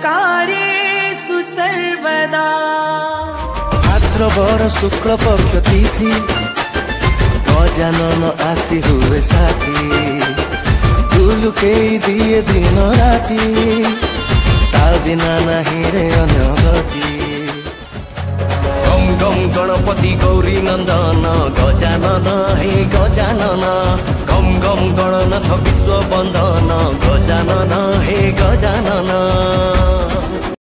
कार्येषु सर्वदा। भाद्रवर शुक्ल पक्ष तिथि गजानन आसी हुए साथी। दुलुके दिए दिन राति ता बिना नहीं रे अन्य गति। गम गम गणपति गौरी नंदन गजानन हे गजानन। गम गम गणनाथ विश्व बंदन गजानन हे गजानन।